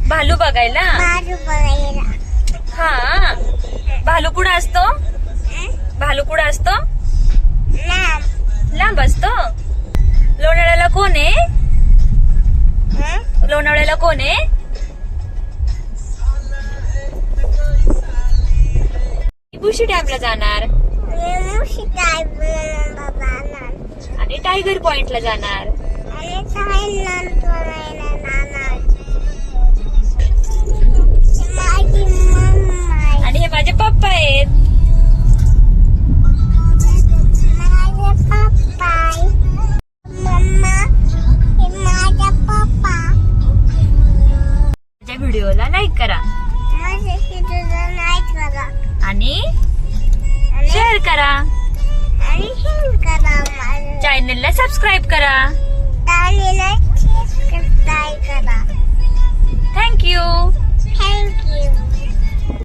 भालू बघायला. भालू बघायला. हा, भालू कुठं असतो? भालू कुठं असतो? लांब असतो. लोणावळ्याला कोण आहे? लोणावळ्याला कोण आहे? बुशी डॅमला जाणार आणि टायगर पॉइंटला जाणार. आणि हे माझे पप्पा आहेत. माझ्या व्हिडिओला लाईक करा आणि शेअर करा. चॅनलला सबस्क्राईब करा. थँक्यू.